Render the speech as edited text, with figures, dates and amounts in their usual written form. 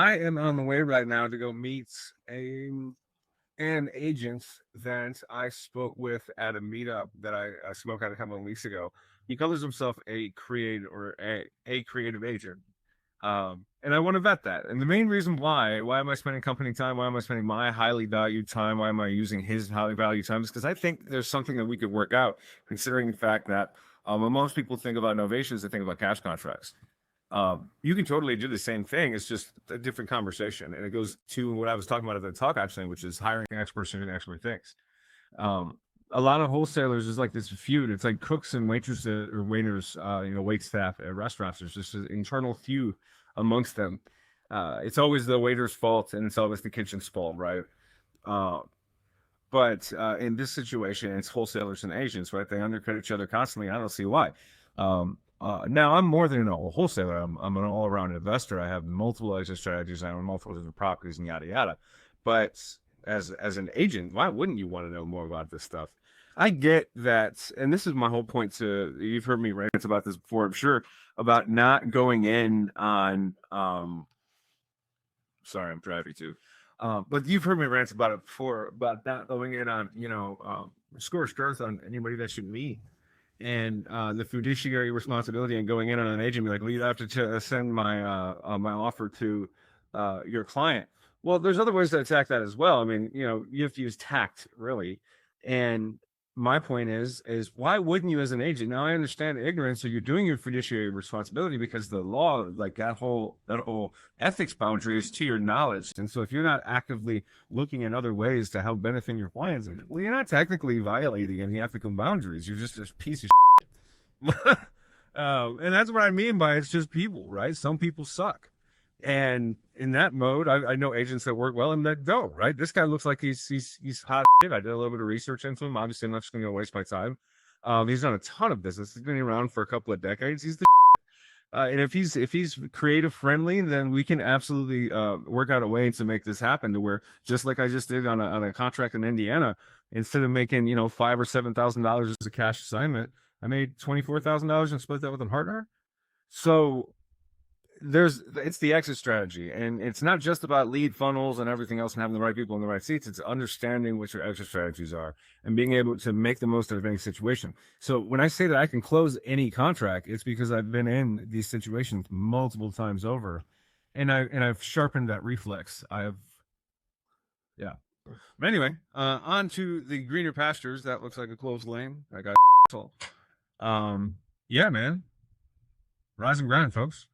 I am on the way right now to go meet an agent that I spoke with at a meetup that I spoke at a couple of weeks ago. He calls himself a creative agent. And I want to vet that. And the main reason why am I spending company time? Why am I spending my highly valued time? Why am I using his highly valued time? Is because I think there's something that we could work out, considering the fact that when most people think about novations, they think about cash contracts. You can totally do the same thing. It's just a different conversation. And it goes to what I was talking about at the talk actually, which is hiring experts and expert things. A lot of wholesalers is like this feud. It's like cooks and waitresses or waiters, wait staff at restaurants. There's just an internal feud amongst them. It's always the waiter's fault and it's always the kitchen's fault, right? But in this situation, it's wholesalers and agents, right? They undercut each other constantly. I don't see why. Now, I'm more than a wholesaler. I'm an all-around investor. I have multiple exit strategies. I own multiple different properties and yada yada. But as an agent, why wouldn't you want to know more about this stuff? I get that, and this is my whole point. You've heard me rant about this before, I'm sure, about not going in on. Sorry, I'm driving too. But you've heard me rant about it before about not going in on scorched earth on anybody that should meet. And the fiduciary responsibility and going in on an agent, be like, well, you have to send my my offer to your client. Well, there's other ways to attack that as well. I mean, you have to use tact, really. And my point is why wouldn't you as an agent? Now I understand ignorance, so you're doing your fiduciary responsibility because the law, like that whole ethics boundary is to your knowledge. And so if you're not actively looking at other ways to help benefit your clients, well, you're not technically violating any ethical boundaries. You're just a piece of shit. And that's what I mean by it's just people, right? Some people suck. And in that mode, I know agents that work well and that don't, right? This guy looks like he's hot shit. I did a little bit of research into him. Obviously, I'm not just going to waste my time. He's done a ton of business. He's been around for a couple of decades. He's the and if he's creative friendly, then we can absolutely work out a way to make this happen. To where, just like I just did on a contract in Indiana, instead of making $5,000 or $7,000 as a cash assignment, I made $24,000 and split that with a partner. So it's the exit strategy, and it's not just about lead funnels and everything else and having the right people in the right seats. It's understanding what your exit strategies are and being able to make the most of any situation. So when I say that I can close any contract, it's because I've been in these situations multiple times over, and I've sharpened that reflex. Yeah. But anyway, on to the greener pastures. That looks like a closed lane. I got yeah, man. Rise and grind, folks.